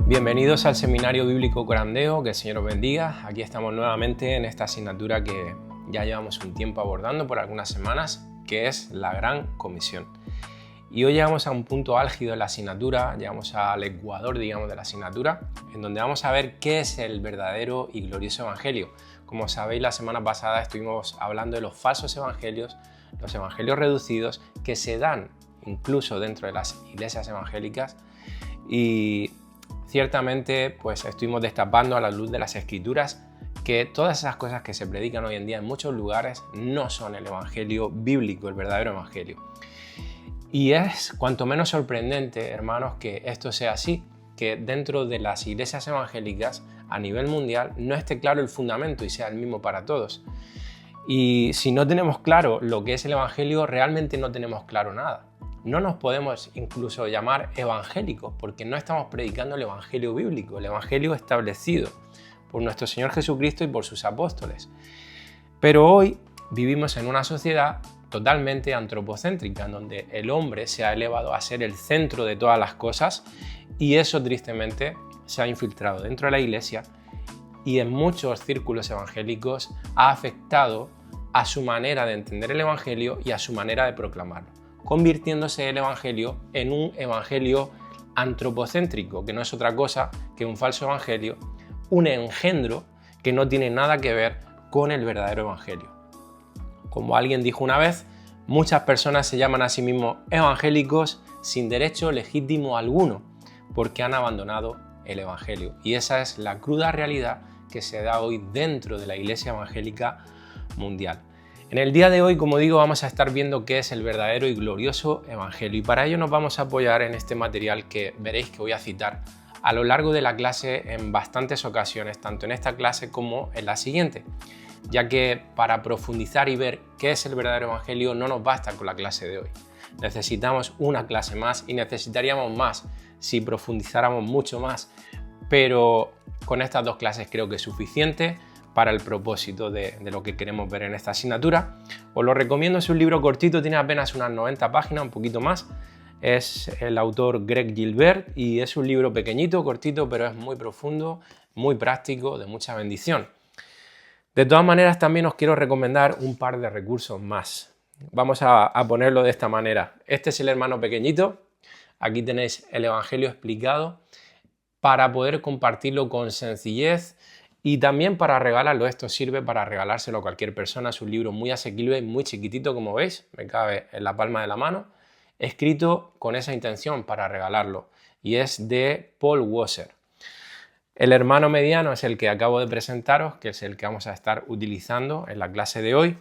Bienvenidos al Seminario Bíblico Corandeo, que el Señor os bendiga. Aquí estamos nuevamente en esta asignatura que ya llevamos un tiempo abordando por algunas semanas, que es la Gran Comisión. Y hoy llegamos a un punto álgido de la asignatura, llegamos al ecuador, digamos, de la asignatura, en donde vamos a ver qué es el verdadero y glorioso Evangelio. Como sabéis, la semana pasada estuvimos hablando de los falsos evangelios, los evangelios reducidos, que se dan incluso dentro de las iglesias evangélicas, y ciertamente pues estuvimos destapando a la luz de las Escrituras que todas esas cosas que se predican hoy en día en muchos lugares no son el evangelio bíblico, el verdadero evangelio. Y es cuanto menos sorprendente, hermanos, que esto sea así, que dentro de las iglesias evangélicas a nivel mundial no esté claro el fundamento y sea el mismo para todos. Y si no tenemos claro lo que es el evangelio, realmente no tenemos claro nada. No nos podemos incluso llamar evangélicos porque no estamos predicando el evangelio bíblico, el evangelio establecido por nuestro Señor Jesucristo y por sus apóstoles. Pero hoy vivimos en una sociedad totalmente antropocéntrica, en donde el hombre se ha elevado a ser el centro de todas las cosas, y eso tristemente se ha infiltrado dentro de la iglesia y en muchos círculos evangélicos ha afectado a su manera de entender el evangelio y a su manera de proclamarlo, convirtiéndose el evangelio en un evangelio antropocéntrico, que no es otra cosa que un falso evangelio, un engendro que no tiene nada que ver con el verdadero evangelio. Como alguien dijo una vez, muchas personas se llaman a sí mismos evangélicos sin derecho legítimo alguno, porque han abandonado el evangelio. Y esa es la cruda realidad que se da hoy dentro de la iglesia evangélica mundial. En el día de hoy, como digo, vamos a estar viendo qué es el verdadero y glorioso evangelio, y para ello nos vamos a apoyar en este material que veréis que voy a citar a lo largo de la clase en bastantes ocasiones, tanto en esta clase como en la siguiente, ya que para profundizar y ver qué es el verdadero evangelio no nos basta con la clase de hoy. Necesitamos una clase más y necesitaríamos más si profundizáramos mucho más, pero con estas dos clases creo que es suficiente para el propósito de lo que queremos ver en esta asignatura. Os lo recomiendo, es un libro cortito, tiene apenas unas 90 páginas, un poquito más. Es el autor Greg Gilbert y es un libro pequeñito, cortito, pero es muy profundo, muy práctico, de mucha bendición. De todas maneras, también os quiero recomendar un par de recursos más. Vamos a ponerlo de esta manera. Este es el hermano pequeñito. Aquí tenéis el Evangelio explicado para poder compartirlo con sencillez y también para regalarlo. Esto sirve para regalárselo a cualquier persona. Es un libro muy asequible y muy chiquitito, como veis. Me cabe en la palma de la mano. Escrito con esa intención para regalarlo. Y es de Paul Washer. El hermano mediano es el que acabo de presentaros, que es el que vamos a estar utilizando en la clase de hoy.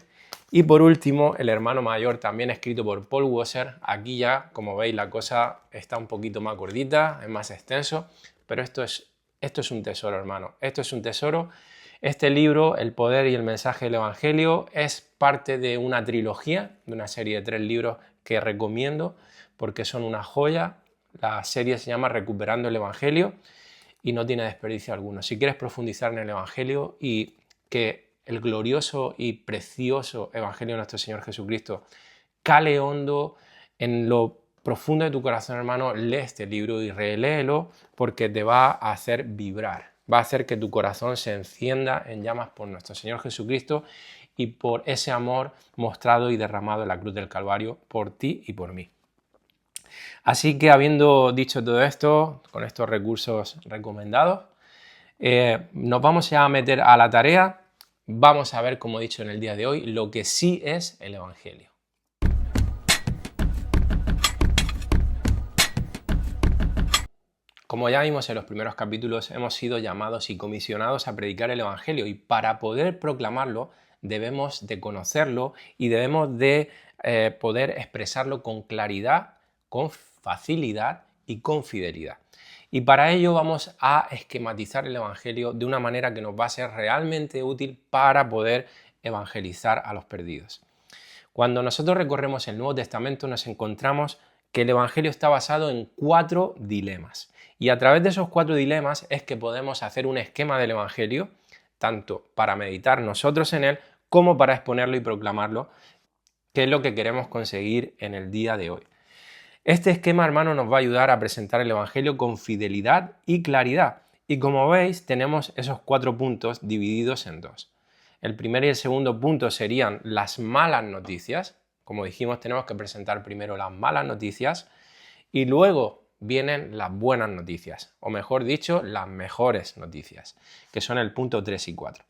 Y por último, el hermano mayor, también escrito por Paul Washer. Aquí ya, como veis, la cosa está un poquito más gordita, es más extenso, pero esto es un tesoro, hermano. Esto es un tesoro. Este libro, El poder y el mensaje del Evangelio, es parte de una trilogía, de una serie de 3 libros que recomiendo porque son una joya. La serie se llama Recuperando el Evangelio y no tiene desperdicio alguno. Si quieres profundizar en el Evangelio y que el glorioso y precioso Evangelio de nuestro Señor Jesucristo cale hondo en lo profundo de tu corazón, hermano, lee este libro y reléelo porque te va a hacer vibrar, va a hacer que tu corazón se encienda en llamas por nuestro Señor Jesucristo y por ese amor mostrado y derramado en la cruz del Calvario por ti y por mí. Así que, habiendo dicho todo esto, con estos recursos recomendados, nos vamos ya a meter a la tarea. Vamos a ver, como he dicho en el día de hoy, lo que sí es el Evangelio. Como ya vimos en los primeros capítulos, hemos sido llamados y comisionados a predicar el Evangelio, y para poder proclamarlo debemos de conocerlo y debemos de poder expresarlo con claridad, con facilidad y con fidelidad. Y para ello vamos a esquematizar el Evangelio de una manera que nos va a ser realmente útil para poder evangelizar a los perdidos. Cuando nosotros recorremos el Nuevo Testamento nos encontramos que el Evangelio está basado en 4 dilemas. Y a través de esos 4 dilemas es que podemos hacer un esquema del Evangelio, tanto para meditar nosotros en él, como para exponerlo y proclamarlo, que es lo que queremos conseguir en el día de hoy. Este esquema, hermano, nos va a ayudar a presentar el Evangelio con fidelidad y claridad. Y como veis, tenemos esos 4 puntos divididos en 2. El primer y el segundo punto serían las malas noticias. Como dijimos, tenemos que presentar primero las malas noticias y luego vienen las buenas noticias, o mejor dicho, las mejores noticias, que son el punto 3 y 4.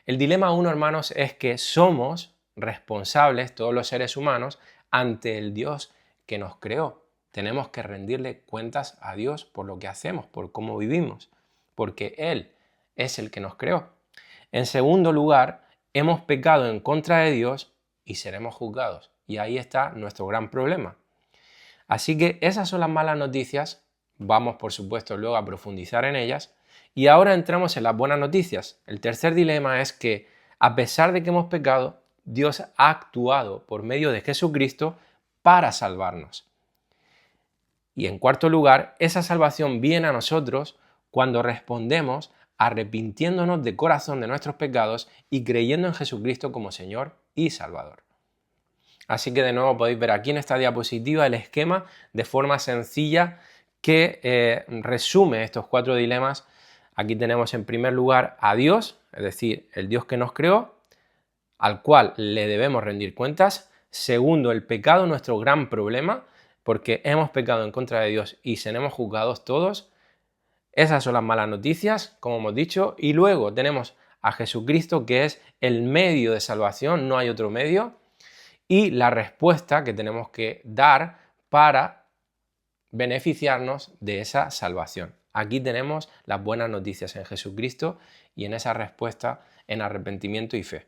El dilema 1, hermanos, es que somos responsables, todos los seres humanos, ante el Dios que nos creó. Tenemos que rendirle cuentas a Dios por lo que hacemos, por cómo vivimos, porque Él es el que nos creó. En segundo lugar, hemos pecado en contra de Dios y seremos juzgados. Y ahí está nuestro gran problema. Así que esas son las malas noticias. Vamos, por supuesto, luego a profundizar en ellas. Y ahora entramos en las buenas noticias. El tercer dilema es que, a pesar de que hemos pecado, Dios ha actuado por medio de Jesucristo para salvarnos. Y en cuarto lugar, esa salvación viene a nosotros cuando respondemos arrepintiéndonos de corazón de nuestros pecados y creyendo en Jesucristo como Señor y Salvador. Así que de nuevo podéis ver aquí en esta diapositiva el esquema de forma sencilla que resume estos 4 dilemas. Aquí tenemos en primer lugar a Dios, es decir, el Dios que nos creó, al cual le debemos rendir cuentas. Segundo, el pecado, nuestro gran problema, porque hemos pecado en contra de Dios y seremos juzgados todos. Esas son las malas noticias, como hemos dicho. Y luego tenemos a Jesucristo, que es el medio de salvación, no hay otro medio. Y la respuesta que tenemos que dar para beneficiarnos de esa salvación. Aquí tenemos las buenas noticias en Jesucristo y en esa respuesta en arrepentimiento y fe.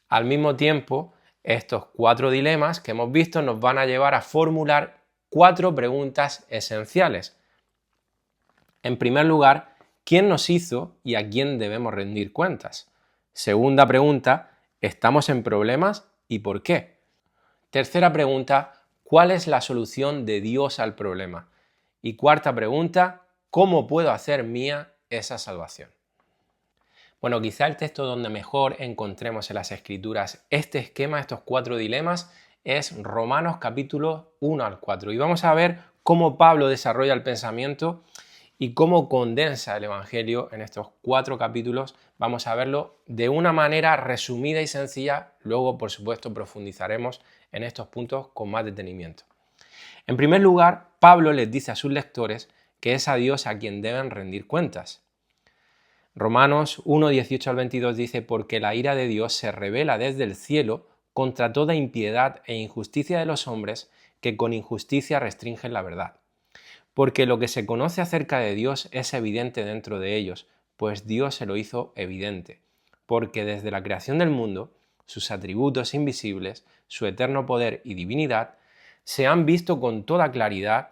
Al mismo tiempo, estos 4 dilemas que hemos visto nos van a llevar a formular 4 preguntas esenciales. En primer lugar, ¿quién nos hizo y a quién debemos rendir cuentas? Segunda pregunta, ¿estamos en problemas y por qué? Tercera pregunta, ¿cuál es la solución de Dios al problema? Y cuarta pregunta, ¿cómo puedo hacer mía esa salvación? Bueno, quizá el texto donde mejor encontremos en las Escrituras este esquema, estos 4 dilemas, es Romanos capítulo 1 al 4. Y vamos a ver cómo Pablo desarrolla el pensamiento y cómo condensa el Evangelio en estos 4 capítulos. Vamos a verlo de una manera resumida y sencilla. Luego, por supuesto, profundizaremos en estos puntos con más detenimiento. En primer lugar, Pablo les dice a sus lectores que es a Dios a quien deben rendir cuentas. Romanos 1, 18 al 22 dice: porque la ira de Dios se revela desde el cielo contra toda impiedad e injusticia de los hombres que con injusticia restringen la verdad. Porque lo que se conoce acerca de Dios es evidente dentro de ellos, pues Dios se lo hizo evidente. Porque desde la creación del mundo, sus atributos invisibles, su eterno poder y divinidad, se han visto con toda claridad,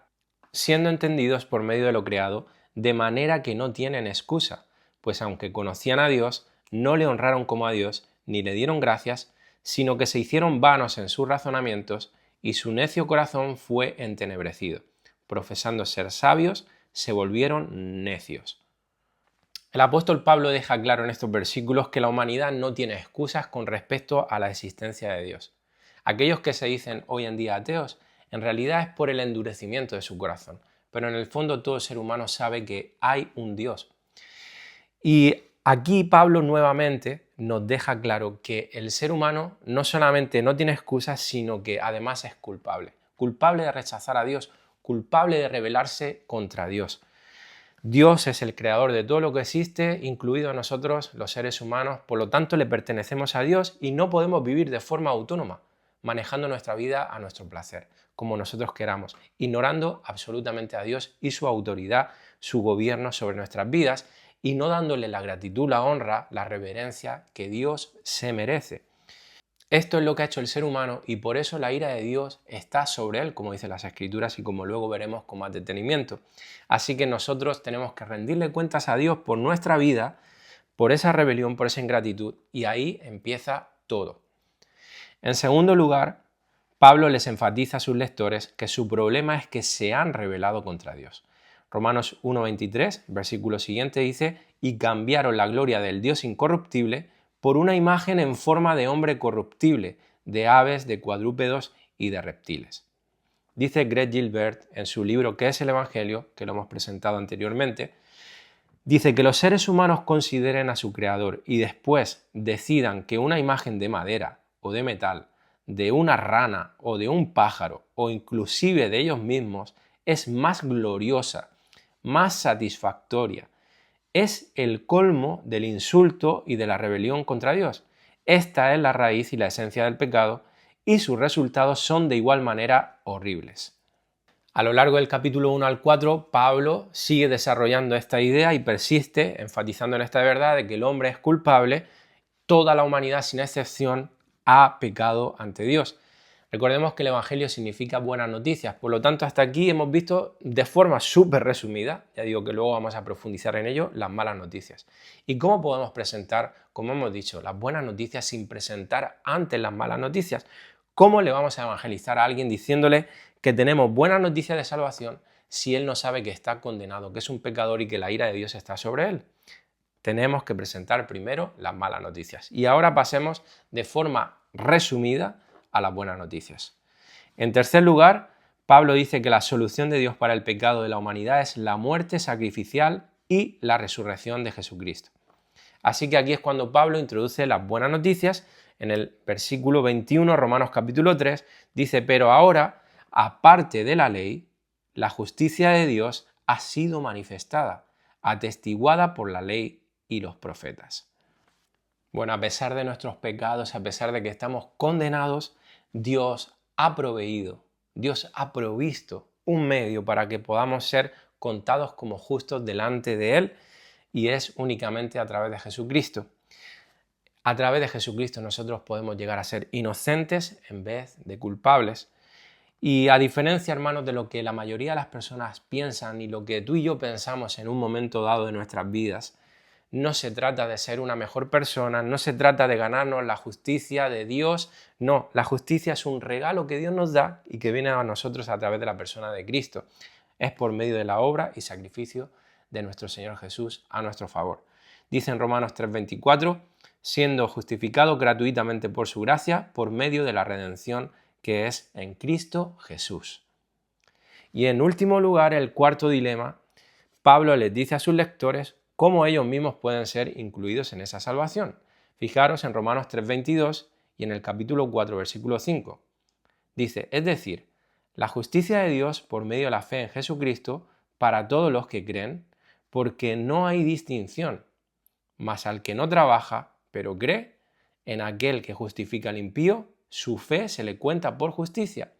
siendo entendidos por medio de lo creado, de manera que no tienen excusa, pues aunque conocían a Dios, no le honraron como a Dios, ni le dieron gracias, sino que se hicieron vanos en sus razonamientos, y su necio corazón fue entenebrecido. Profesando ser sabios, se volvieron necios. El apóstol Pablo deja claro en estos versículos que la humanidad no tiene excusas con respecto a la existencia de Dios. Aquellos que se dicen hoy en día ateos, en realidad es por el endurecimiento de su corazón, pero en el fondo todo ser humano sabe que hay un Dios. Y aquí Pablo nuevamente nos deja claro que el ser humano no solamente no tiene excusas, sino que además es culpable. Culpable de rechazar a Dios, culpable de rebelarse contra Dios. Dios es el creador de todo lo que existe, incluidos nosotros, los seres humanos, por lo tanto le pertenecemos a Dios y no podemos vivir de forma autónoma, manejando nuestra vida a nuestro placer, como nosotros queramos, ignorando absolutamente a Dios y su autoridad, su gobierno sobre nuestras vidas y no dándole la gratitud, la honra, la reverencia que Dios se merece. Esto es lo que ha hecho el ser humano y por eso la ira de Dios está sobre él, como dicen las Escrituras y como luego veremos con más detenimiento. Así que nosotros tenemos que rendirle cuentas a Dios por nuestra vida, por esa rebelión, por esa ingratitud, y ahí empieza todo. En segundo lugar, Pablo les enfatiza a sus lectores que su problema es que se han rebelado contra Dios. Romanos 1:23, versículo siguiente, dice: y cambiaron la gloria del Dios incorruptible por una imagen en forma de hombre corruptible, de aves, de cuadrúpedos y de reptiles. Dice Greg Gilbert en su libro ¿Qué es el Evangelio?, que lo hemos presentado anteriormente, dice que los seres humanos consideren a su creador y después decidan que una imagen de madera o de metal, de una rana o de un pájaro o inclusive de ellos mismos es más gloriosa, más satisfactoria. Es el colmo del insulto y de la rebelión contra Dios. Esta es la raíz y la esencia del pecado y sus resultados son de igual manera horribles. A lo largo del capítulo 1 al 4, Pablo sigue desarrollando esta idea y persiste enfatizando en esta verdad de que el hombre es culpable, toda la humanidad sin excepción ha pecado ante Dios. Recordemos que el Evangelio significa buenas noticias, por lo tanto hasta aquí hemos visto de forma súper resumida, ya digo que luego vamos a profundizar en ello, las malas noticias. ¿Y cómo podemos presentar, como hemos dicho, las buenas noticias sin presentar antes las malas noticias? ¿Cómo le vamos a evangelizar a alguien diciéndole que tenemos buenas noticias de salvación si él no sabe que está condenado, que es un pecador y que la ira de Dios está sobre él? Tenemos que presentar primero las malas noticias. Y ahora pasemos de forma resumida a las buenas noticias. En tercer lugar, Pablo dice que la solución de Dios para el pecado de la humanidad es la muerte sacrificial y la resurrección de Jesucristo. Así que aquí es cuando Pablo introduce las buenas noticias. En el versículo 21, Romanos capítulo 3, dice, pero ahora, aparte de la ley, la justicia de Dios ha sido manifestada, atestiguada por la ley y los profetas. Bueno, a pesar de nuestros pecados, a pesar de que estamos condenados, Dios ha proveído, Dios ha provisto un medio para que podamos ser contados como justos delante de Él, y es únicamente a través de Jesucristo. A través de Jesucristo nosotros podemos llegar a ser inocentes en vez de culpables. Y a diferencia, hermanos, de lo que la mayoría de las personas piensan y lo que tú y yo pensamos en un momento dado de nuestras vidas, no se trata de ser una mejor persona, no se trata de ganarnos la justicia de Dios, no, la justicia es un regalo que Dios nos da y que viene a nosotros a través de la persona de Cristo. Es por medio de la obra y sacrificio de nuestro Señor Jesús a nuestro favor. Dice en Romanos 3:24, siendo justificado gratuitamente por su gracia, por medio de la redención que es en Cristo Jesús. Y en último lugar, el cuarto dilema, Pablo les dice a sus lectores cómo ellos mismos pueden ser incluidos en esa salvación. Fijaros en Romanos 3:22 y en el capítulo 4, versículo 5. Dice, es decir, la justicia de Dios por medio de la fe en Jesucristo para todos los que creen, porque no hay distinción, mas al que no trabaja, pero cree en aquel que justifica al impío, su fe se le cuenta por justicia.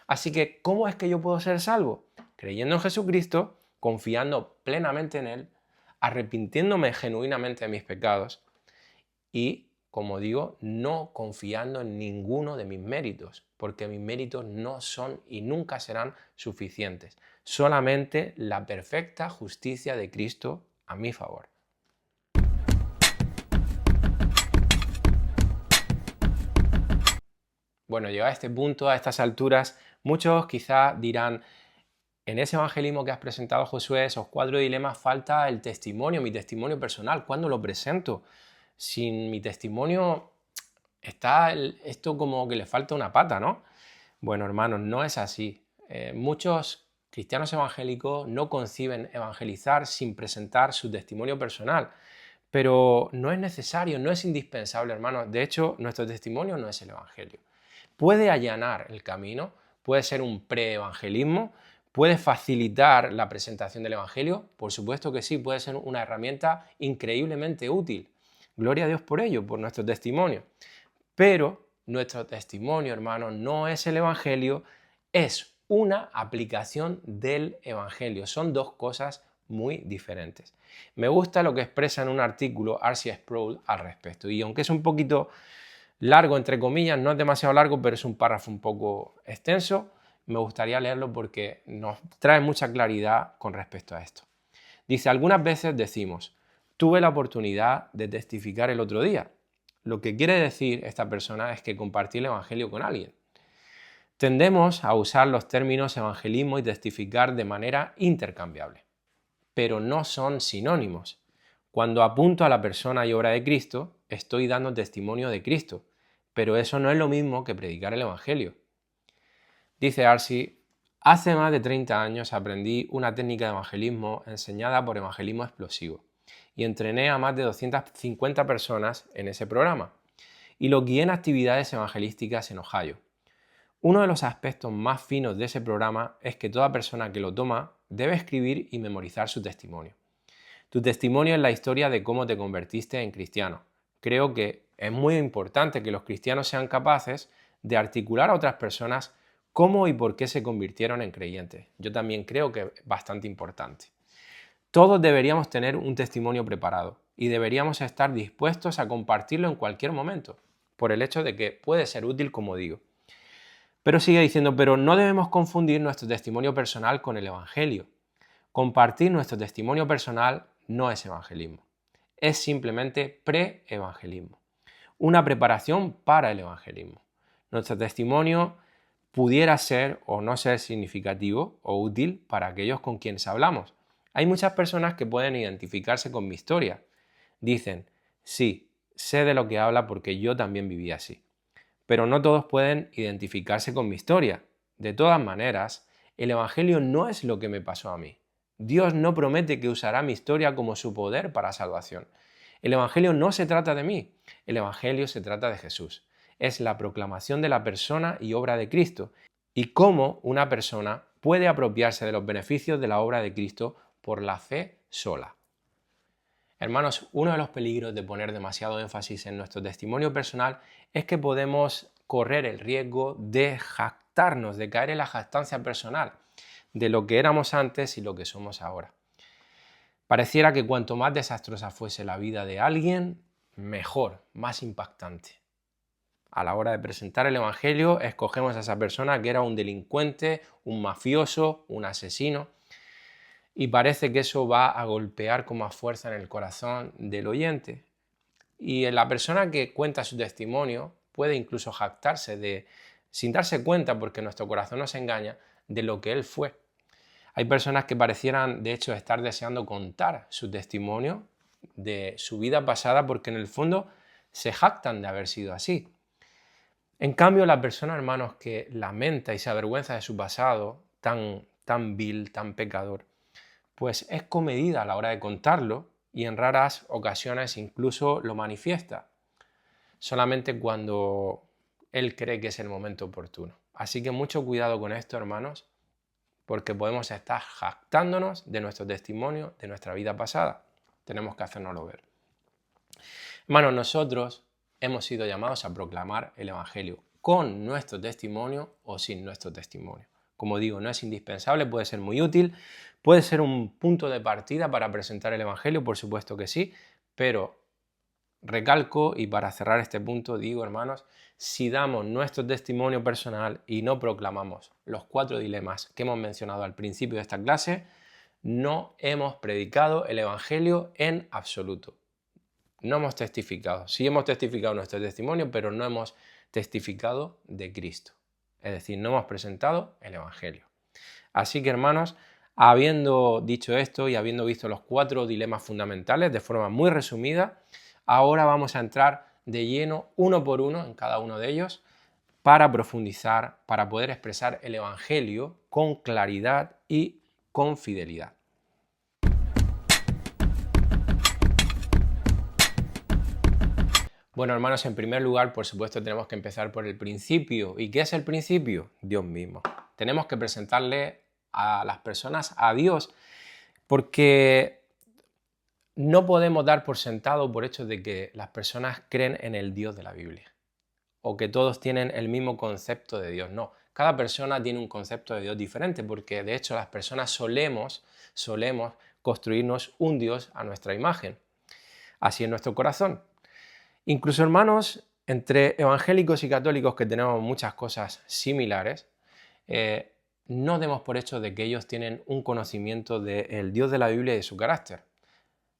Así que, ¿cómo es que yo puedo ser salvo? Creyendo en Jesucristo, confiando plenamente en Él, arrepintiéndome genuinamente de mis pecados y, como digo, no confiando en ninguno de mis méritos, porque mis méritos no son y nunca serán suficientes. Solamente la perfecta justicia de Cristo a mi favor. Bueno, llegado a este punto, a estas alturas, muchos quizás dirán, en ese evangelismo que has presentado, Josué, esos 4 dilemas, falta el testimonio, mi testimonio personal. ¿Cuándo lo presento? Sin mi testimonio está esto como que le falta una pata, ¿no? Bueno, hermanos, no es así. Muchos cristianos evangélicos no conciben evangelizar sin presentar su testimonio personal. Pero no es necesario, no es indispensable, hermanos. De hecho, nuestro testimonio no es el evangelio. Puede allanar el camino, puede ser un pre-evangelismo, puede facilitar la presentación del evangelio, por supuesto que sí, puede ser una herramienta increíblemente útil. Gloria a Dios por ello, por nuestro testimonio. Pero nuestro testimonio, hermanos, no es el evangelio, es una aplicación del evangelio. Son dos cosas muy diferentes. Me gusta lo que expresa en un artículo R.C. Sproul al respecto, y aunque es un poquito largo, entre comillas, no es demasiado largo, pero es un párrafo un poco extenso, me gustaría leerlo porque nos trae mucha claridad con respecto a esto. Dice, algunas veces decimos, tuve la oportunidad de testificar el otro día. Lo que quiere decir esta persona es que compartí el evangelio con alguien. Tendemos a usar los términos evangelismo y testificar de manera intercambiable, pero no son sinónimos. Cuando apunto a la persona y obra de Cristo, estoy dando testimonio de Cristo, pero eso no es lo mismo que predicar el evangelio. Dice R.C., Hace más de 30 años aprendí una técnica de evangelismo enseñada por Evangelismo Explosivo y entrené a más de 250 personas en ese programa y los guié en actividades evangelísticas en Ohio. Uno de los aspectos más finos de ese programa es que toda persona que lo toma debe escribir y memorizar su testimonio. Tu testimonio es la historia de cómo te convertiste en cristiano. Creo que es muy importante que los cristianos sean capaces de articular a otras personas cómo y por qué se convirtieron en creyentes. Yo también creo que es bastante importante. Todos deberíamos tener un testimonio preparado y deberíamos estar dispuestos a compartirlo en cualquier momento, por el hecho de que puede ser útil, como digo. Pero sigue diciendo, pero no debemos confundir nuestro testimonio personal con el Evangelio. Compartir nuestro testimonio personal no es evangelismo, es simplemente pre-evangelismo, una preparación para el evangelismo. Nuestro testimonio pudiera ser o no ser significativo o útil para aquellos con quienes hablamos. Hay muchas personas que pueden identificarse con mi historia. Dicen, sí, sé de lo que habla porque yo también viví así. Pero no todos pueden identificarse con mi historia. De todas maneras, el Evangelio no es lo que me pasó a mí. Dios no promete que usará mi historia como su poder para salvación. El Evangelio no se trata de mí, el Evangelio se trata de Jesús. Es la proclamación de la persona y obra de Cristo y cómo una persona puede apropiarse de los beneficios de la obra de Cristo por la fe sola. Hermanos, uno de los peligros de poner demasiado énfasis en nuestro testimonio personal es que podemos correr el riesgo de jactarnos, de caer en la jactancia personal de lo que éramos antes y lo que somos ahora. Pareciera que cuanto más desastrosa fuese la vida de alguien, mejor, más impactante. A la hora de presentar el Evangelio, escogemos a esa persona que era un delincuente, un mafioso, un asesino, y parece que eso va a golpear con más fuerza en el corazón del oyente. Y la persona que cuenta su testimonio puede incluso jactarse sin darse cuenta, porque nuestro corazón nos engaña, de lo que él fue. Hay personas que parecieran, de hecho, estar deseando contar su testimonio de su vida pasada porque en el fondo se jactan de haber sido así. En cambio, la persona, hermanos, que lamenta y se avergüenza de su pasado tan vil, tan pecador, pues es comedida a la hora de contarlo y en raras ocasiones incluso lo manifiesta, solamente cuando él cree que es el momento oportuno. Así que mucho cuidado con esto, hermanos, porque podemos estar jactándonos de nuestro testimonio, de nuestra vida pasada. Tenemos que hacérnoslo ver. Hermanos, nosotros hemos sido llamados a proclamar el Evangelio con nuestro testimonio o sin nuestro testimonio. Como digo, no es indispensable, puede ser muy útil, puede ser un punto de partida para presentar el Evangelio, por supuesto que sí, pero recalco y para cerrar este punto digo, hermanos, si damos nuestro testimonio personal y no proclamamos los 4 dilemas que hemos mencionado al principio de esta clase, no hemos predicado el Evangelio en absoluto. No hemos testificado. Sí hemos testificado nuestro testimonio, pero no hemos testificado de Cristo. Es decir, no hemos presentado el Evangelio. Así que, hermanos, habiendo dicho esto y habiendo visto los 4 dilemas fundamentales de forma muy resumida, ahora vamos a entrar de lleno uno por uno en cada uno de ellos para profundizar, para poder expresar el Evangelio con claridad y con fidelidad. Bueno, hermanos, en primer lugar, por supuesto, tenemos que empezar por el principio. ¿Y qué es el principio? Dios mismo. Tenemos que presentarle a las personas a Dios, porque no podemos dar por sentado por hecho de que las personas creen en el Dios de la Biblia o que todos tienen el mismo concepto de Dios. No, cada persona tiene un concepto de Dios diferente, porque de hecho las personas solemos construirnos un Dios a nuestra imagen. Así es nuestro corazón. Incluso, hermanos, entre evangélicos y católicos que tenemos muchas cosas similares, no demos por hecho de que ellos tienen un conocimiento del Dios de la Biblia y de su carácter.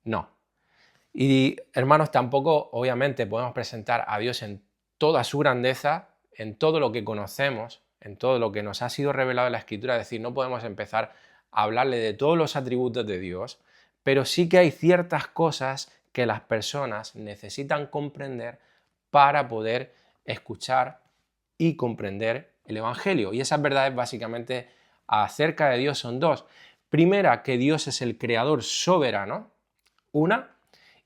No. Y, hermanos, tampoco, obviamente, podemos presentar a Dios en toda su grandeza, en todo lo que conocemos, en todo lo que nos ha sido revelado en la Escritura. Es decir, no podemos empezar a hablarle de todos los atributos de Dios, pero sí que hay ciertas cosas que las personas necesitan comprender para poder escuchar y comprender el Evangelio. Y esas verdades básicamente acerca de Dios son dos. Primera, que Dios es el creador soberano, una,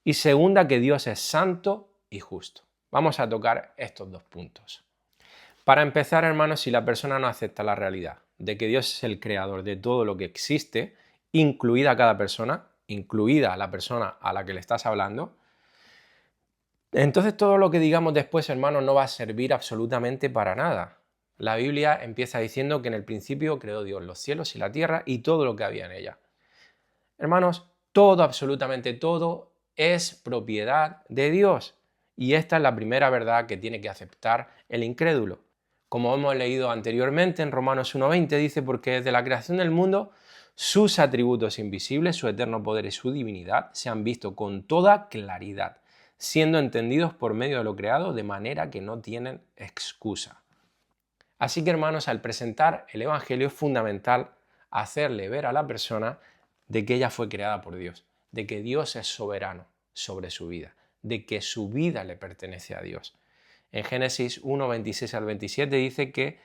y segunda, que Dios es santo y justo. Vamos a tocar estos dos puntos. Para empezar, hermanos, si la persona no acepta la realidad de que Dios es el creador de todo lo que existe, incluida cada persona, incluida la persona a la que le estás hablando, entonces todo lo que digamos después, hermanos, no va a servir absolutamente para nada. La Biblia empieza diciendo que en el principio creó Dios los cielos y la tierra y todo lo que había en ella. Hermanos, todo, absolutamente todo, es propiedad de Dios. Y esta es la primera verdad que tiene que aceptar el incrédulo. Como hemos leído anteriormente en Romanos 1:20, dice, porque desde la creación del mundo, sus atributos invisibles, su eterno poder y su divinidad se han visto con toda claridad, siendo entendidos por medio de lo creado, de manera que no tienen excusa. Así que, hermanos, al presentar el Evangelio es fundamental hacerle ver a la persona de que ella fue creada por Dios, de que Dios es soberano sobre su vida, de que su vida le pertenece a Dios. En Génesis 1:26 al 27 dice que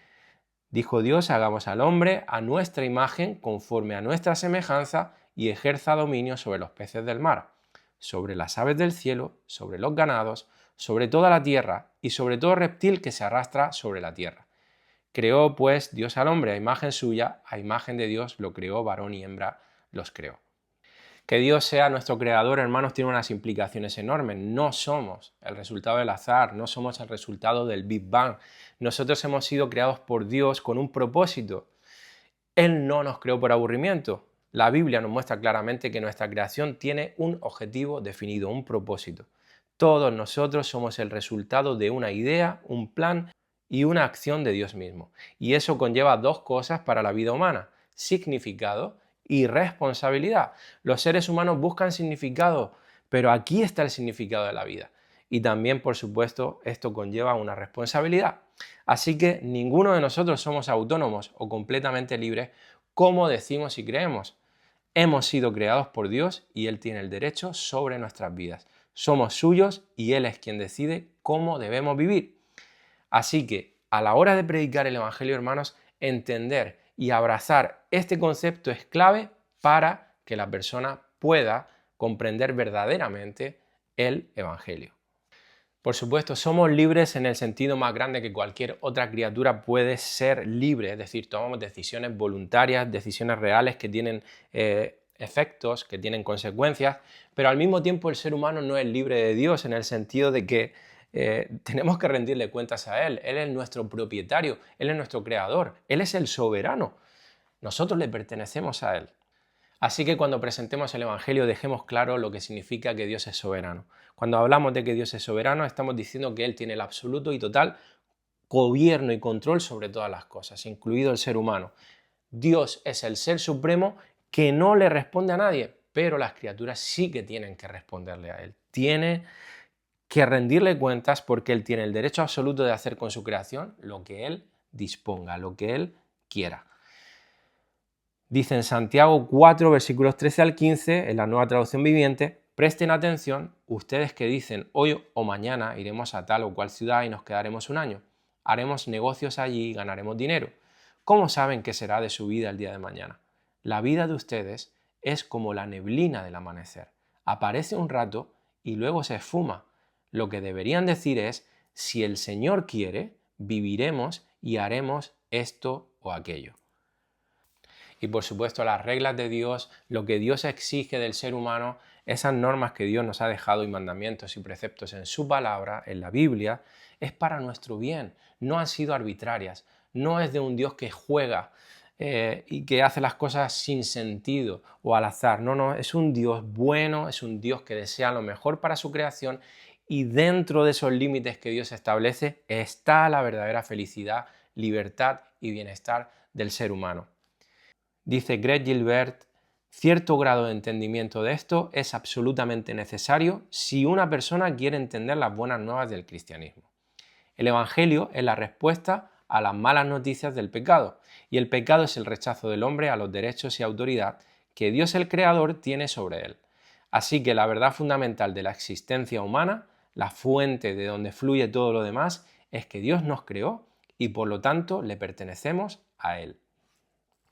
dijo Dios, hagamos al hombre a nuestra imagen, conforme a nuestra semejanza, y ejerza dominio sobre los peces del mar, sobre las aves del cielo, sobre los ganados, sobre toda la tierra y sobre todo reptil que se arrastra sobre la tierra. Creó pues Dios al hombre a imagen suya, a imagen de Dios lo creó, varón y hembra los creó. Que Dios sea nuestro creador, hermanos, tiene unas implicaciones enormes. No somos el resultado del azar, no somos el resultado del Big Bang. Nosotros hemos sido creados por Dios con un propósito. Él no nos creó por aburrimiento. La Biblia nos muestra claramente que nuestra creación tiene un objetivo definido, un propósito. Todos nosotros somos el resultado de una idea, un plan y una acción de Dios mismo. Y eso conlleva dos cosas para la vida humana: significado y responsabilidad. Los seres humanos buscan significado, pero aquí está el significado de la vida. Y también, por supuesto, esto conlleva una responsabilidad. Así que ninguno de nosotros somos autónomos o completamente libres, como decimos y creemos. Hemos sido creados por Dios y Él tiene el derecho sobre nuestras vidas. Somos suyos y Él es quien decide cómo debemos vivir. Así que a la hora de predicar el Evangelio, hermanos, entender y abrazar este concepto es clave para que la persona pueda comprender verdaderamente el Evangelio. Por supuesto, somos libres en el sentido más grande que cualquier otra criatura puede ser libre, es decir, tomamos decisiones voluntarias, decisiones reales que tienen efectos, que tienen consecuencias, pero al mismo tiempo el ser humano no es libre de Dios en el sentido de que tenemos que rendirle cuentas a Él. Él es nuestro propietario, Él es nuestro creador, Él es el soberano. Nosotros le pertenecemos a Él. Así que cuando presentemos el Evangelio dejemos claro lo que significa que Dios es soberano. Cuando hablamos de que Dios es soberano, estamos diciendo que Él tiene el absoluto y total gobierno y control sobre todas las cosas, incluido el ser humano. Dios es el ser supremo que no le responde a nadie, pero las criaturas sí que tienen que responderle a Él. Tiene que rendirle cuentas porque Él tiene el derecho absoluto de hacer con su creación lo que Él disponga, lo que Él quiera. Dice en Santiago 4, versículos 13 al 15, en la Nueva Traducción Viviente: presten atención, ustedes que dicen hoy o mañana iremos a tal o cual ciudad y nos quedaremos un año, haremos negocios allí y ganaremos dinero. ¿Cómo saben qué será de su vida el día de mañana? La vida de ustedes es como la neblina del amanecer. Aparece un rato y luego se esfuma. Lo que deberían decir es: si el Señor quiere, viviremos y haremos esto o aquello. Y por supuesto las reglas de Dios, lo que Dios exige del ser humano, esas normas que Dios nos ha dejado y mandamientos y preceptos en su palabra, en la Biblia, es para nuestro bien, no han sido arbitrarias, no es de un Dios que juega y que hace las cosas sin sentido o al azar, no, es un Dios bueno, es un Dios que desea lo mejor para su creación y dentro de esos límites que Dios establece está la verdadera felicidad, libertad y bienestar del ser humano. Dice Greg Gilbert: cierto grado de entendimiento de esto es absolutamente necesario si una persona quiere entender las buenas nuevas del cristianismo. El Evangelio es la respuesta a las malas noticias del pecado, y el pecado es el rechazo del hombre a los derechos y autoridad que Dios el Creador tiene sobre él. Así que la verdad fundamental de la existencia humana, la fuente de donde fluye todo lo demás, es que Dios nos creó y por lo tanto le pertenecemos a Él.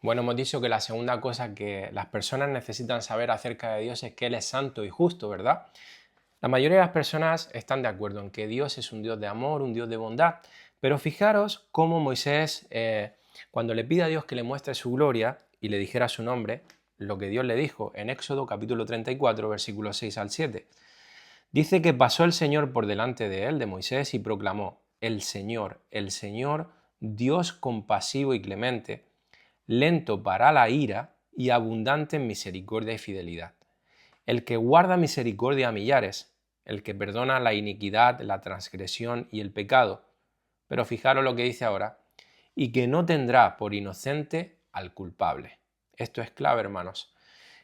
Bueno, hemos dicho que la segunda cosa que las personas necesitan saber acerca de Dios es que Él es santo y justo, ¿verdad? La mayoría de las personas están de acuerdo en que Dios es un Dios de amor, un Dios de bondad, pero fijaros cómo Moisés, cuando le pide a Dios que le muestre su gloria y le dijera su nombre, lo que Dios le dijo en Éxodo capítulo 34, versículos 6 al 7. Dice que pasó el Señor por delante de él, de Moisés, y proclamó: el Señor, Dios compasivo y clemente, lento para la ira y abundante en misericordia y fidelidad, el que guarda misericordia a millares, el que perdona la iniquidad, la transgresión y el pecado. Pero fijaros lo que dice ahora: y que no tendrá por inocente al culpable. Esto es clave, hermanos.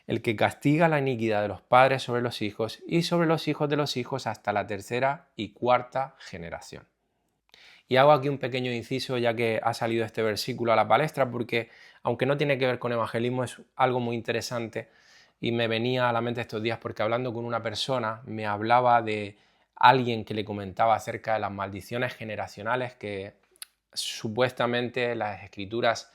El que castiga la iniquidad de los padres sobre los hijos y sobre los hijos de los hijos hasta la tercera y cuarta generación. Y hago aquí un pequeño inciso ya que ha salido este versículo a la palestra, porque aunque no tiene que ver con evangelismo, es algo muy interesante y me venía a la mente estos días porque hablando con una persona me hablaba de alguien que le comentaba acerca de las maldiciones generacionales que supuestamente las escrituras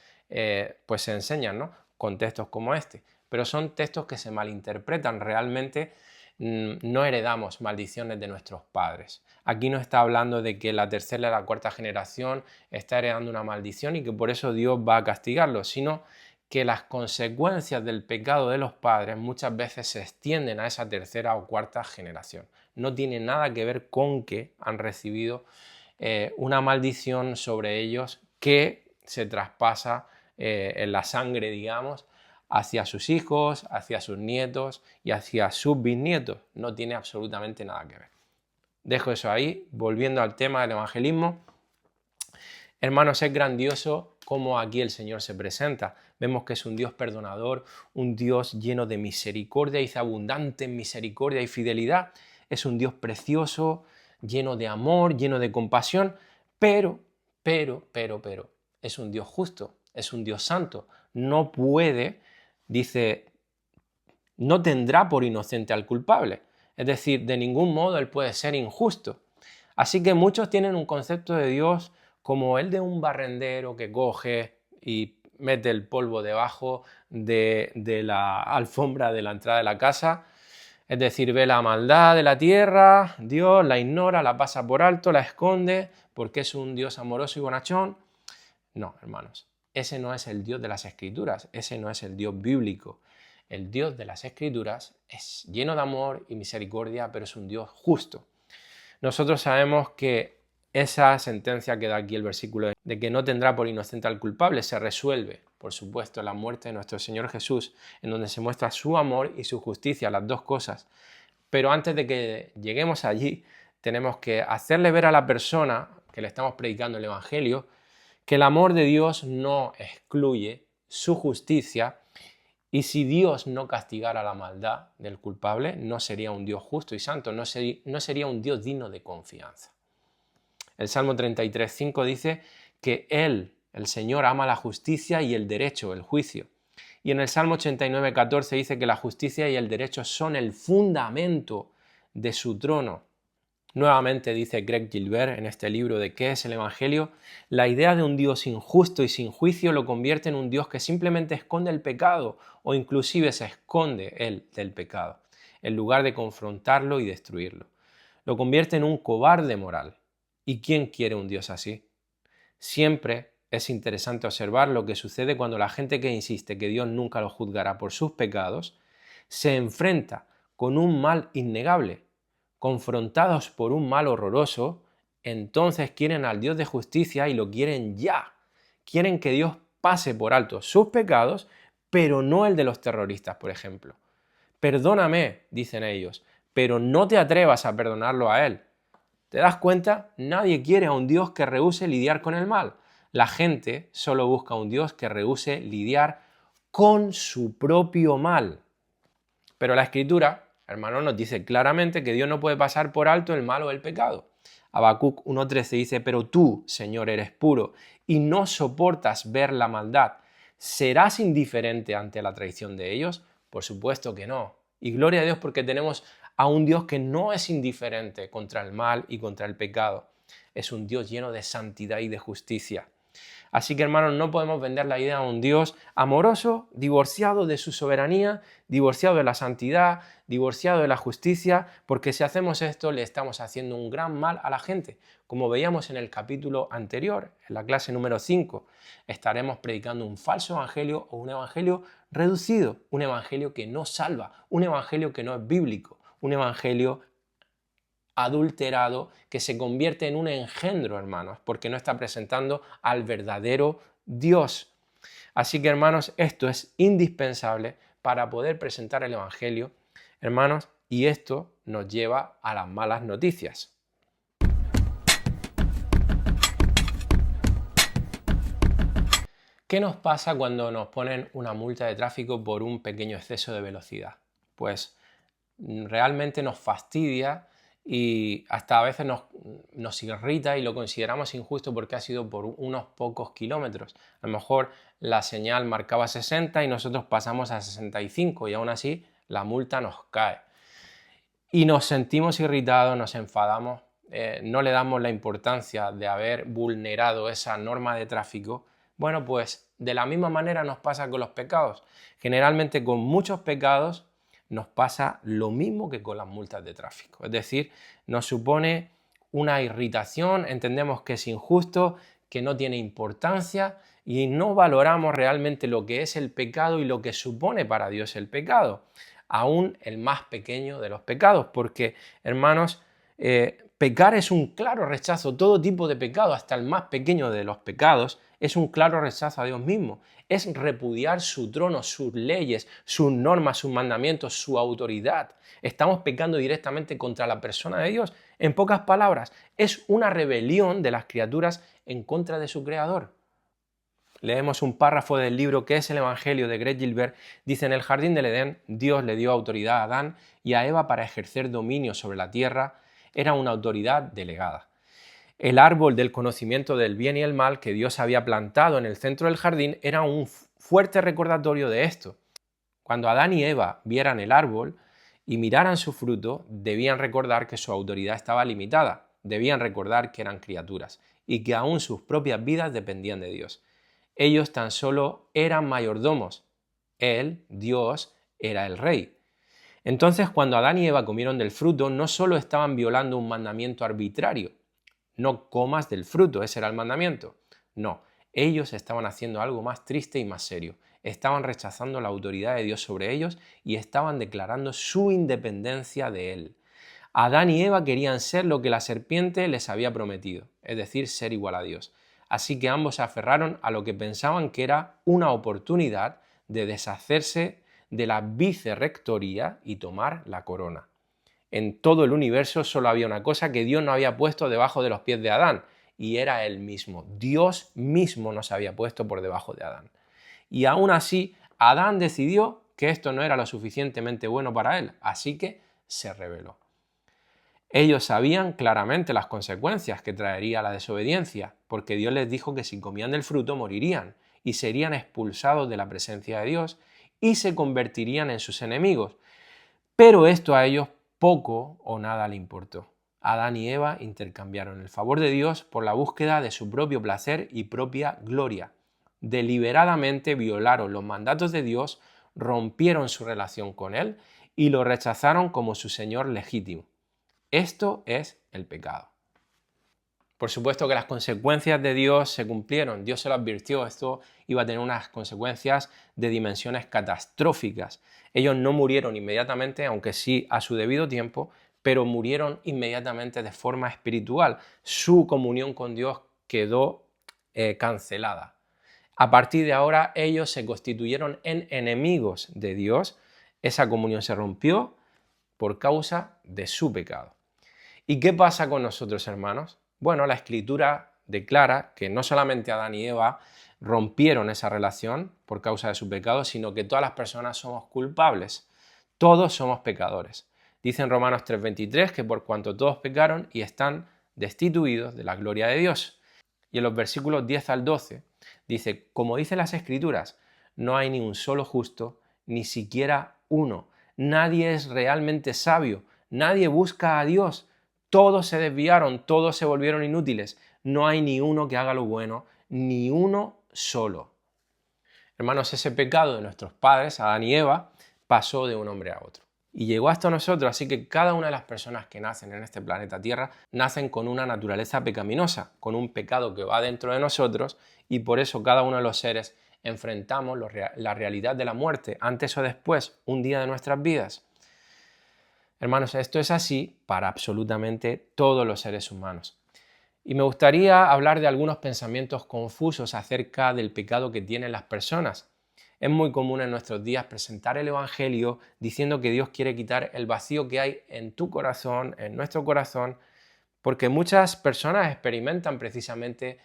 pues se enseñan, ¿no? Con textos como este, pero son textos que se malinterpretan. Realmente no heredamos maldiciones de nuestros padres. Aquí no está hablando de que la tercera y la cuarta generación está heredando una maldición y que por eso Dios va a castigarlos, sino que las consecuencias del pecado de los padres muchas veces se extienden a esa tercera o cuarta generación. No tiene nada que ver con que han recibido una maldición sobre ellos que se traspasa en la sangre, digamos, hacia sus hijos, hacia sus nietos y hacia sus bisnietos. No tiene absolutamente nada que ver. Dejo eso ahí, volviendo al tema del evangelismo. Hermanos, es grandioso cómo aquí el Señor se presenta. Vemos que es un Dios perdonador, un Dios lleno de misericordia, y abundante en misericordia y fidelidad. Es un Dios precioso, lleno de amor, lleno de compasión, pero, es un Dios justo, es un Dios santo. No puede, dice, no tendrá por inocente al culpable. Es decir, de ningún modo Él puede ser injusto. Así que muchos tienen un concepto de Dios como el de un barrendero que coge y mete el polvo debajo de la alfombra de la entrada de la casa. Es decir, ve la maldad de la tierra, Dios la ignora, la pasa por alto, la esconde, porque es un Dios amoroso y bonachón. No, hermanos, ese no es el Dios de las Escrituras, ese no es el Dios bíblico. El Dios de las Escrituras es lleno de amor y misericordia, pero es un Dios justo. Nosotros sabemos que esa sentencia que da aquí el versículo de que no tendrá por inocente al culpable se resuelve, por supuesto, en la muerte de nuestro Señor Jesús, en donde se muestra su amor y su justicia, las dos cosas. Pero antes de que lleguemos allí, tenemos que hacerle ver a la persona que le estamos predicando el Evangelio que el amor de Dios no excluye su justicia, y si Dios no castigara la maldad del culpable, no sería un Dios justo y santo, no sería un Dios digno de confianza. El Salmo 33:5 dice que Él, el Señor, ama la justicia y el derecho, el juicio. Y en el Salmo 89:14 dice que la justicia y el derecho son el fundamento de su trono. Nuevamente dice Greg Gilbert en este libro de ¿Qué es el Evangelio? La idea de un Dios injusto y sin juicio lo convierte en un Dios que simplemente esconde el pecado o inclusive se esconde él del pecado, en lugar de confrontarlo y destruirlo. Lo convierte en un cobarde moral. ¿Y quién quiere un Dios así? Siempre es interesante observar lo que sucede cuando la gente que insiste que Dios nunca lo juzgará por sus pecados se enfrenta con un mal innegable. Confrontados por un mal horroroso, entonces quieren al Dios de justicia y lo quieren ya. Quieren que Dios pase por alto sus pecados, pero no el de los terroristas, por ejemplo. Perdóname, dicen ellos, pero no te atrevas a perdonarlo a él. ¿Te das cuenta? Nadie quiere a un Dios que rehúse lidiar con el mal. La gente solo busca a un Dios que rehúse lidiar con su propio mal. Pero la Escritura, hermano, nos dice claramente que Dios no puede pasar por alto el mal o el pecado. Habacuc 1:13 dice: pero tú, Señor, eres puro y no soportas ver la maldad. ¿Serás indiferente ante la traición de ellos? Por supuesto que no. Y gloria a Dios porque tenemos a un Dios que no es indiferente contra el mal y contra el pecado. Es un Dios lleno de santidad y de justicia. Así que, hermanos, no podemos vender la idea de un Dios amoroso, divorciado de su soberanía, divorciado de la santidad, divorciado de la justicia, porque si hacemos esto le estamos haciendo un gran mal a la gente. Como veíamos en el capítulo anterior, en la clase número 5, estaremos predicando un falso evangelio o un evangelio reducido, un evangelio que no salva, un evangelio que no es bíblico, un evangelio adulterado que se convierte en un engendro, hermanos, porque no está presentando al verdadero Dios. Así que, hermanos, esto es indispensable para poder presentar el evangelio, hermanos, y esto nos lleva a las malas noticias. ¿Qué nos pasa cuando nos ponen una multa de tráfico por un pequeño exceso de velocidad? Pues realmente nos fastidia y hasta a veces nos irrita y lo consideramos injusto porque ha sido por unos pocos kilómetros. A lo mejor la señal marcaba 60 y nosotros pasamos a 65 y aún así la multa nos cae. Y nos sentimos irritados, nos enfadamos, no le damos la importancia de haber vulnerado esa norma de tráfico. Bueno, pues de la misma manera nos pasa con los pecados. Generalmente con muchos pecados nos pasa lo mismo que con las multas de tráfico. Es decir, nos supone una irritación, entendemos que es injusto, que no tiene importancia y no valoramos realmente lo que es el pecado y lo que supone para Dios el pecado, aún el más pequeño de los pecados, porque, hermanos, pecar es un claro rechazo, todo tipo de pecado, hasta el más pequeño de los pecados, es un claro rechazo a Dios mismo. Es repudiar su trono, sus leyes, sus normas, sus mandamientos, su autoridad. Estamos pecando directamente contra la persona de Dios. En pocas palabras, es una rebelión de las criaturas en contra de su Creador. Leemos un párrafo del libro que es el Evangelio de Greg Gilbert. Dice: en el jardín del Edén, Dios le dio autoridad a Adán y a Eva para ejercer dominio sobre la tierra. Era una autoridad delegada. El árbol del conocimiento del bien y el mal que Dios había plantado en el centro del jardín era un fuerte recordatorio de esto. Cuando Adán y Eva vieran el árbol y miraran su fruto, debían recordar que su autoridad estaba limitada, debían recordar que eran criaturas y que aún sus propias vidas dependían de Dios. Ellos tan solo eran mayordomos. Él, Dios, era el rey. Entonces, cuando Adán y Eva comieron del fruto, no solo estaban violando un mandamiento arbitrario, no comas del fruto, ese era el mandamiento. No, ellos estaban haciendo algo más triste y más serio. Estaban rechazando la autoridad de Dios sobre ellos y estaban declarando su independencia de Él. Adán y Eva querían ser lo que la serpiente les había prometido, es decir, ser igual a Dios. Así que ambos se aferraron a lo que pensaban que era una oportunidad de deshacerse de la vicerrectoría y tomar la corona. En todo el universo solo había una cosa que Dios no había puesto debajo de los pies de Adán, y era Él mismo. Dios mismo nos había puesto por debajo de Adán. Y aún así, Adán decidió que esto no era lo suficientemente bueno para él, así que se rebeló. Ellos sabían claramente las consecuencias que traería la desobediencia, porque Dios les dijo que si comían del fruto morirían y serían expulsados de la presencia de Dios y se convertirían en sus enemigos. Pero esto a ellos poco o nada le importó. Adán y Eva intercambiaron el favor de Dios por la búsqueda de su propio placer y propia gloria. Deliberadamente violaron los mandatos de Dios, rompieron su relación con Él y lo rechazaron como su Señor legítimo. Esto es el pecado. Por supuesto que las consecuencias de Dios se cumplieron. Dios se lo advirtió. Esto iba a tener unas consecuencias de dimensiones catastróficas. Ellos no murieron inmediatamente, aunque sí a su debido tiempo, pero murieron inmediatamente de forma espiritual. Su comunión con Dios quedó cancelada. A partir de ahora ellos se constituyeron en enemigos de Dios. Esa comunión se rompió por causa de su pecado. ¿Y qué pasa con nosotros, hermanos? Bueno, la Escritura declara que no solamente Adán y Eva rompieron esa relación por causa de su pecado, sino que todas las personas somos culpables. Todos somos pecadores. Dice en Romanos 3:23 que por cuanto todos pecaron y están destituidos de la gloria de Dios. Y en los versículos 10 al 12 dice: como dicen las Escrituras, no hay ni un solo justo, ni siquiera uno. Nadie es realmente sabio, nadie busca a Dios. Todos se desviaron, todos se volvieron inútiles. No hay ni uno que haga lo bueno, ni uno solo. Hermanos, ese pecado de nuestros padres, Adán y Eva, pasó de un hombre a otro. Y llegó hasta nosotros, así que cada una de las personas que nacen en este planeta Tierra nacen con una naturaleza pecaminosa, con un pecado que va dentro de nosotros, y por eso cada uno de los seres enfrentamos la realidad de la muerte, antes o después, un día de nuestras vidas. Hermanos, esto es así para absolutamente todos los seres humanos. Y me gustaría hablar de algunos pensamientos confusos acerca del pecado que tienen las personas. Es muy común en nuestros días presentar el Evangelio diciendo que Dios quiere quitar el vacío que hay en tu corazón, en nuestro corazón, porque muchas personas experimentan precisamente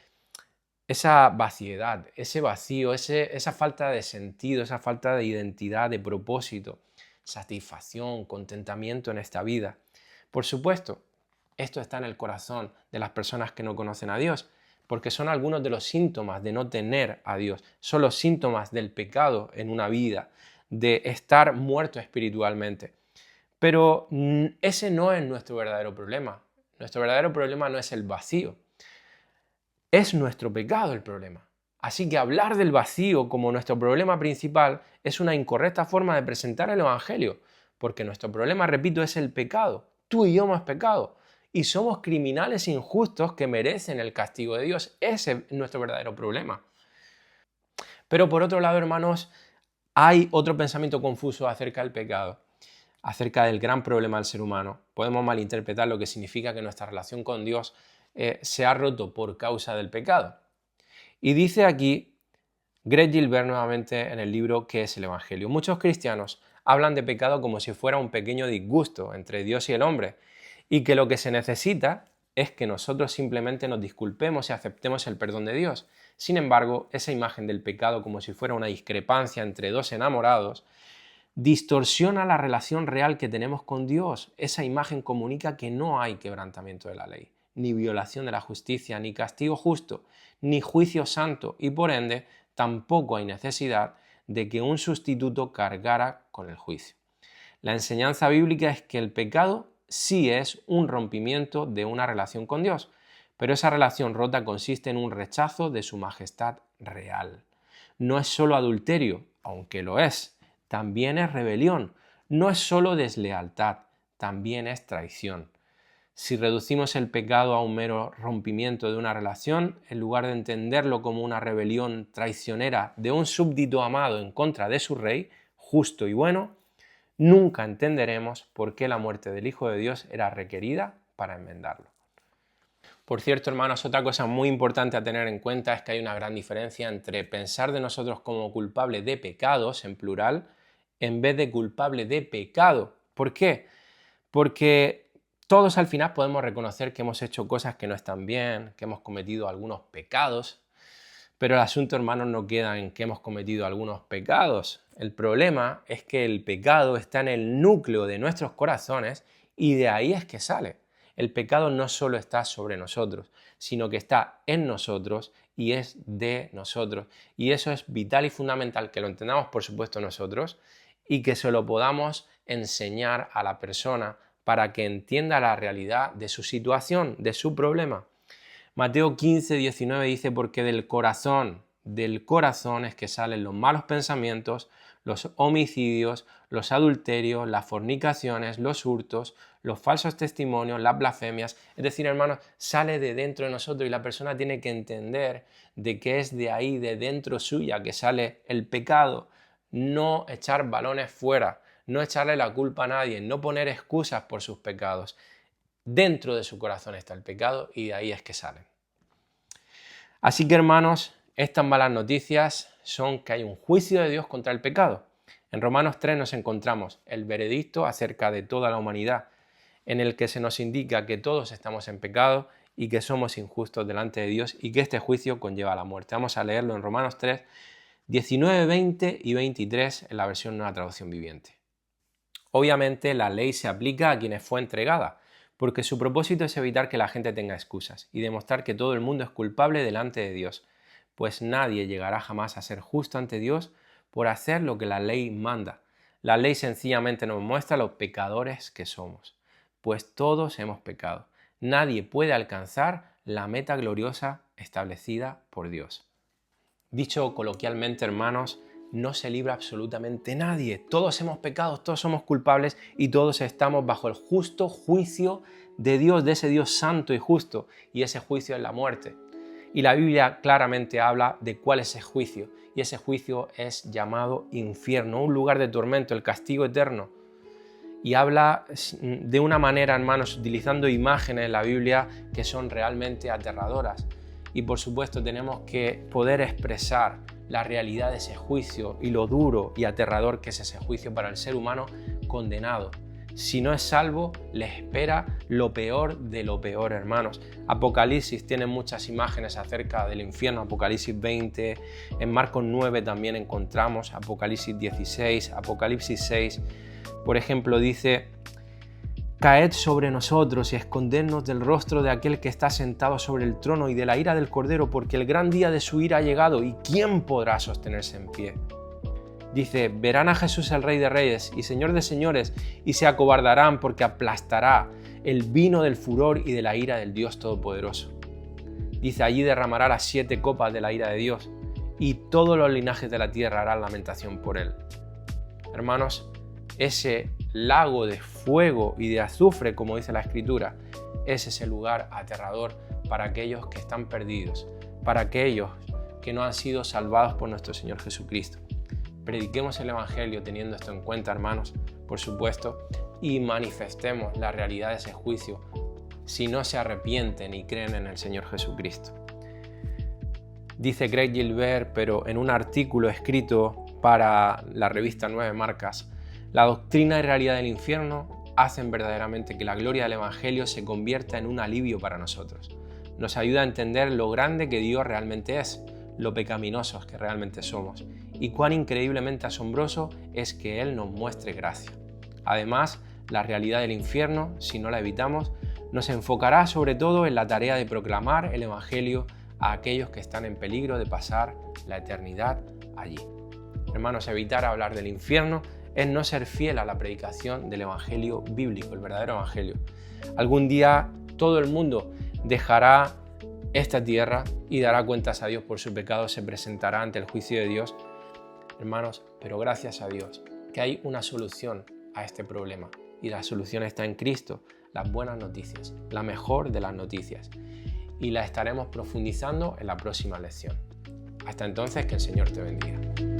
esa vaciedad, ese vacío, esa falta de sentido, esa falta de identidad, de propósito, satisfacción, contentamiento en esta vida. Por supuesto, esto está en el corazón de las personas que no conocen a Dios, porque son algunos de los síntomas de no tener a Dios, son los síntomas del pecado en una vida, de estar muerto espiritualmente. Pero ese no es nuestro verdadero problema. Nuestro verdadero problema no es el vacío. Es nuestro pecado el problema. Así que hablar del vacío como nuestro problema principal es una incorrecta forma de presentar el Evangelio, porque nuestro problema, repito, es el pecado. Tú y yo hemos pecado y somos criminales injustos que merecen el castigo de Dios. Ese es nuestro verdadero problema. Pero por otro lado, hermanos, hay otro pensamiento confuso acerca del pecado, acerca del gran problema del ser humano. Podemos malinterpretar lo que significa que nuestra relación con Dios se ha roto por causa del pecado. Y dice aquí Greg Gilbert nuevamente en el libro ¿Qué es el Evangelio? Muchos cristianos hablan de pecado como si fuera un pequeño disgusto entre Dios y el hombre, y que lo que se necesita es que nosotros simplemente nos disculpemos y aceptemos el perdón de Dios. Sin embargo, esa imagen del pecado como si fuera una discrepancia entre dos enamorados distorsiona la relación real que tenemos con Dios. Esa imagen comunica que no hay quebrantamiento de la ley, ni violación de la justicia, ni castigo justo, ni juicio santo, y por ende tampoco hay necesidad de que un sustituto cargara con el juicio. La enseñanza bíblica es que el pecado sí es un rompimiento de una relación con Dios, pero esa relación rota consiste en un rechazo de su majestad real. No es solo adulterio, aunque lo es, también es rebelión. No es solo deslealtad, también es traición. Si reducimos el pecado a un mero rompimiento de una relación, en lugar de entenderlo como una rebelión traicionera de un súbdito amado en contra de su rey, justo y bueno, nunca entenderemos por qué la muerte del Hijo de Dios era requerida para enmendarlo. Por cierto, hermanos, otra cosa muy importante a tener en cuenta es que hay una gran diferencia entre pensar de nosotros como culpables de pecados, en plural, en vez de culpable de pecado. ¿Por qué? Porque todos al final podemos reconocer que hemos hecho cosas que no están bien, que hemos cometido algunos pecados, pero el asunto, hermanos, no queda en que hemos cometido algunos pecados. El problema es que el pecado está en el núcleo de nuestros corazones y de ahí es que sale. El pecado no solo está sobre nosotros, sino que está en nosotros y es de nosotros. Y eso es vital y fundamental que lo entendamos, por supuesto, nosotros y que se lo podamos enseñar a la persona para que entienda la realidad de su situación, de su problema. Mateo 15, 19 dice, porque del corazón es que salen los malos pensamientos, los homicidios, los adulterios, las fornicaciones, los hurtos, los falsos testimonios, las blasfemias. Es decir, hermanos, sale de dentro de nosotros y la persona tiene que entender de que es de ahí, de dentro suya, que sale el pecado. No echar balones fuera, no echarle la culpa a nadie, no poner excusas por sus pecados. Dentro de su corazón está el pecado y de ahí es que salen. Así que, hermanos, estas malas noticias son que hay un juicio de Dios contra el pecado. En Romanos 3 nos encontramos el veredicto acerca de toda la humanidad, en el que se nos indica que todos estamos en pecado y que somos injustos delante de Dios y que este juicio conlleva la muerte. Vamos a leerlo en Romanos 3, 19, 20 y 23 en la versión Nueva Traducción Viviente. Obviamente la ley se aplica a quienes fue entregada, porque su propósito es evitar que la gente tenga excusas y demostrar que todo el mundo es culpable delante de Dios, pues nadie llegará jamás a ser justo ante Dios por hacer lo que la ley manda. La ley sencillamente nos muestra los pecadores que somos, pues todos hemos pecado. Nadie puede alcanzar la meta gloriosa establecida por Dios. Dicho coloquialmente, hermanos, no se libra absolutamente nadie. Todos hemos pecado, todos somos culpables y todos estamos bajo el justo juicio de Dios, de ese Dios santo y justo, y ese juicio es la muerte. Y la Biblia claramente habla de cuál es ese juicio, y ese juicio es llamado infierno, un lugar de tormento, el castigo eterno. Y habla de una manera, hermanos, utilizando imágenes en la Biblia que son realmente aterradoras. Y por supuesto tenemos que poder expresar la realidad de ese juicio y lo duro y aterrador que es ese juicio para el ser humano condenado. Si no es salvo, le espera lo peor de lo peor, hermanos. Apocalipsis tiene muchas imágenes acerca del infierno, Apocalipsis 20, en Marcos 9 también encontramos, Apocalipsis 16, Apocalipsis 6. Por ejemplo, dice: caed sobre nosotros y escondednos del rostro de aquel que está sentado sobre el trono y de la ira del Cordero, porque el gran día de su ira ha llegado, ¿y quién podrá sostenerse en pie? Dice: verán a Jesús el Rey de Reyes y Señor de Señores, y se acobardarán porque aplastará el vino del furor y de la ira del Dios Todopoderoso. Dice: allí derramará las 7 copas de la ira de Dios, y todos los linajes de la tierra harán lamentación por él. Hermanos, ese lago de fuego y de azufre, como dice la Escritura, es ese lugar aterrador para aquellos que están perdidos, para aquellos que no han sido salvados por nuestro Señor Jesucristo. Prediquemos el Evangelio teniendo esto en cuenta, hermanos, por supuesto, y manifestemos la realidad de ese juicio si no se arrepienten y creen en el Señor Jesucristo. Dice Craig Gilbert, pero en un artículo escrito para la revista 9 Marcas, la doctrina y realidad del infierno hacen verdaderamente que la gloria del Evangelio se convierta en un alivio para nosotros. Nos ayuda a entender lo grande que Dios realmente es, lo pecaminosos que realmente somos y cuán increíblemente asombroso es que Él nos muestre gracia. Además, la realidad del infierno, si no la evitamos, nos enfocará sobre todo en la tarea de proclamar el Evangelio a aquellos que están en peligro de pasar la eternidad allí. Hermanos, evitar hablar del infierno es no ser fiel a la predicación del Evangelio bíblico, el verdadero Evangelio. Algún día todo el mundo dejará esta tierra y dará cuentas a Dios por su pecado, se presentará ante el juicio de Dios. Hermanos, pero gracias a Dios que hay una solución a este problema y la solución está en Cristo, las buenas noticias, la mejor de las noticias, y la estaremos profundizando en la próxima lección. Hasta entonces, que el Señor te bendiga.